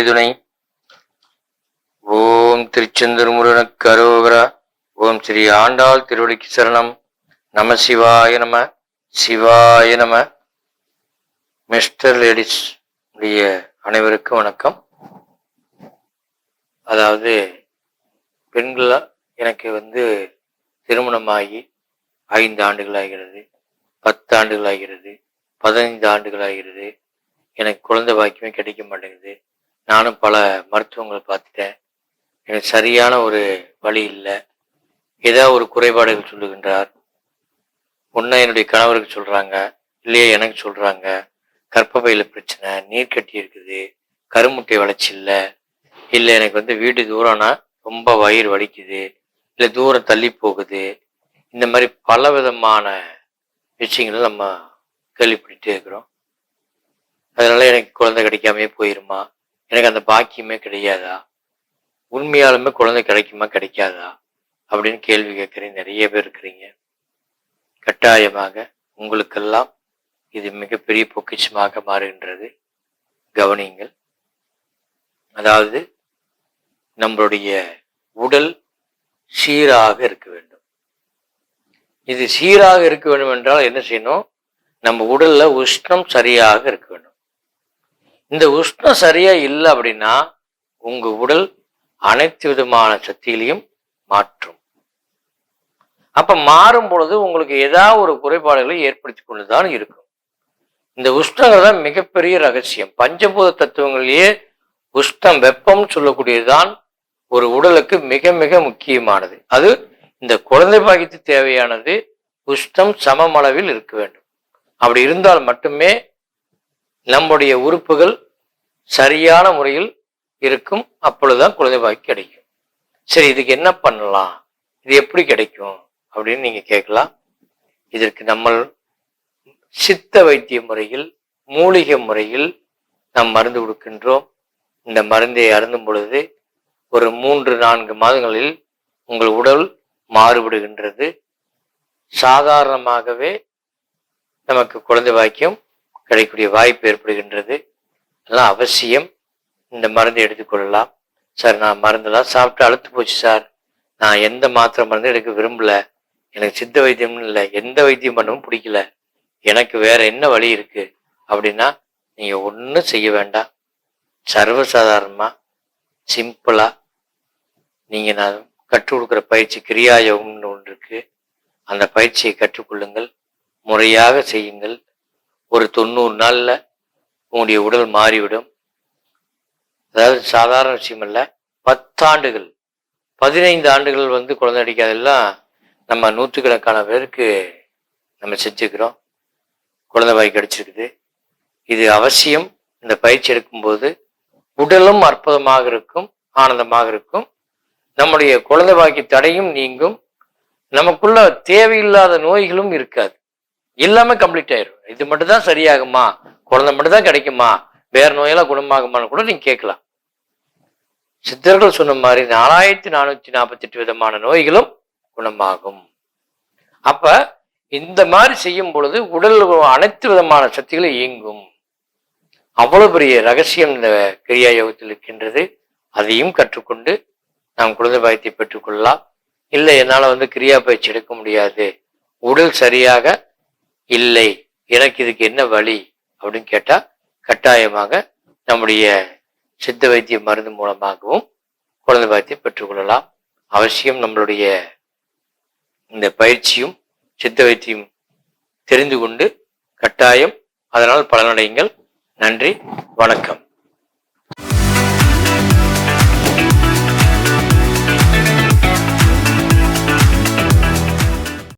துணை. ஓம் திருச்செந்தூர் முருகனுக்கு அரோகரா. ஓம் ஸ்ரீ ஆண்டாள் திருவடிக்கு சரணம். நம சிவாய நம. சிவாய நம. மிஸ்டர் லேடிஸ் உடைய அனைவருக்கும் வணக்கம். அதாவது பெண்களா எனக்கு திருமணமாகி 5 ஆண்டுகள் ஆகிறது, 10 ஆண்டுகள் ஆகிறது, 15 ஆண்டுகள் ஆகிறது. எனக்கு குழந்தை பாக்கியமே கிடைக்க மாட்டேங்குது. நானும் பல மருத்துவங்களை பார்த்துட்டேன். எனக்கு சரியான ஒரு வழி இல்லை. ஏதாவது ஒரு குறைபாடுகள் சொல்லுகின்றார். ஒன்று என்னுடைய கணவருக்கு சொல்கிறாங்க, இல்லையே எனக்கு சொல்கிறாங்க. கர்ப்பப்பையில் பிரச்சனை, நீர் கட்டி இருக்குது, கருமுட்டை வளர்ச்சி இல்லை, இல்லை எனக்கு வீடு தூரம்னா ரொம்ப வயிறு வலிக்குது, இல்லை தூரம் தள்ளி போகுது. இந்த மாதிரி பல விதமான விஷயங்களை நம்ம கேள்விப்பட்டுட்டே இருக்கிறோம். அதனால எனக்கு குழந்தை கிடைக்காமே போயிருமா, எனக்கு அந்த பாக்கியமே கிடையாதா, உண்மையாலுமே குழந்தை கிடைக்குமா கிடைக்காதா அப்படின்னு கேள்வி கேட்குறீங்க. நிறைய பேர் இருக்கிறீங்க. கட்டாயமாக உங்களுக்கெல்லாம் இது மிகப்பெரிய பொக்கிஷமாக மாறுகின்றது. கவனியுங்கள். அதாவது நம்மளுடைய உடல் சீராக இருக்க வேண்டும். இது சீராக இருக்க வேண்டும் என்றால் என்ன செய்யணும்? நம்ம உடல்ல உஷ்ணம் சரியாக இருக்க வேண்டும். இந்த உஷ்ணம் சரியா இல்லை அப்படின்னா உங்க உடல் அனைத்து விதமான சக்திகளையும் மாற்றும். அப்ப மாறும் பொழுது உங்களுக்கு ஏதாவது ஒரு குறைபாடுகளை ஏற்படுத்தி கொண்டுதான் இருக்கும். இந்த உஷ்ணங்கள் தான் மிகப்பெரிய ரகசியம். பஞ்சபூத தத்துவங்களிலேயே உஷ்ணம், வெப்பம் சொல்லக்கூடியதுதான் ஒரு உடலுக்கு மிக மிக முக்கியமானது. அது இந்த குழந்தை பாக்கியத்துக்கு தேவையானது உஷ்ணம் சமமளவில் இருக்க வேண்டும். அப்படி இருந்தால் மட்டுமே நம்முடைய உறுப்புகள் சரியான முறையில் இருக்கும். அப்பொழுதுதான் குழந்தை பாக்கியம் கிடைக்கும். சரி, இதுக்கு என்ன பண்ணலாம், இது எப்படி கிடைக்கும் அப்படின்னு நீங்க கேட்கலாம். இதற்கு நம்ம சித்த வைத்திய முறையில், மூலிகை முறையில் நாம் மருந்து கொடுக்கின்றோம். இந்த மருந்தை அருந்தும் பொழுது ஒரு 3-4 மாதங்களில் உங்கள் உடல் மாறுபடுகின்றது. சாதாரணமாகவே நமக்கு குழந்தை பாக்கியம் கிடைக்கக்கூடிய வாய்ப்பு ஏற்படுகின்றது. அதெல்லாம் அவசியம் இந்த மருந்தை எடுத்துக்கொள்ளலாம். சார், நான் மருந்தெல்லாம் சாப்பிட்டு அழுத்து போச்சு சார், நான் எந்த மாத்திரை மருந்து எடுக்க விரும்பல, எனக்கு சித்த வைத்தியம்னு இல்லை, எந்த வைத்தியம் பண்ணவும் பிடிக்கல, எனக்கு வேற என்ன வழி இருக்கு அப்படின்னா நீங்க ஒன்றும் செய்ய வேண்டாம். சர்வசாதாரணமா சிம்பிளா நீங்க நான் கற்றுக் கொடுக்குற பயிற்சி கிரியா யோகம்னு ஒன்று இருக்கு. அந்த பயிற்சியை கற்றுக்கொள்ளுங்கள், முறையாக செய்யுங்கள். ஒரு 90 நாள்ல உங்களுடைய உடல் மாறிவிடும். அதாவது சாதாரண விஷயம் இல்லை. 10 ஆண்டுகள் 15 ஆண்டுகள் குழந்தை அடிக்காதெல்லாம் நம்ம நூற்றுக்கணக்கான பேருக்கு நம்ம செஞ்சுக்கிறோம். குழந்தை பாக்கியம் கிடைச்சிருக்குது. இது அவசியம். இந்த பயிற்சி எடுக்கும்போது உடலும் அற்புதமாக இருக்கும், ஆனந்தமாக இருக்கும். நம்முடைய குழந்தை பாக்கிய தடையும் நீங்கும். நமக்குள்ள தேவையில்லாத நோய்களும் இருக்காது. எல்லாமே கம்ப்ளீட் ஆயிரும். இது மட்டும் தான் சரியாகுமா, குழந்தை மட்டும் தான் கிடைக்குமா, வேற நோயெல்லாம் குணமாகுமான்னு கூட நீங்க கேட்கலாம். சித்தர்கள் சொன்ன மாதிரி 4448 விதமான நோய்களும் குணமாகும். அப்ப இந்த மாதிரி செய்யும் பொழுது உடல் அனைத்து விதமான சக்திகளும் இயங்கும். அவ்வளவு பெரிய ரகசியம் இந்த கிரியா யோகத்தில் இருக்கின்றது. அதையும் கற்றுக்கொண்டு நாம் குழந்தை பாக்கியத்தை பெற்றுக்கொள்ளலாம். இல்லை, என்னால கிரியா பயிற்சி எடுக்க முடியாது, உடல் சரியாக இல்லை, எனக்கு இதுக்கு என்ன வழி அப்படின்னு கேட்டா கட்டாயமாக நம்முடைய சித்த வைத்திய மருந்து மூலமாகவும் குழந்தை பாக்கியத்தை பெற்றுக்கொள்ளலாம். அவசியம் நம்மளுடைய இந்த பயிற்சியும் சித்த வைத்தியம் தெரிந்து கொண்டு கட்டாயம் அதனால் பலனடையுங்கள். நன்றி, வணக்கம்.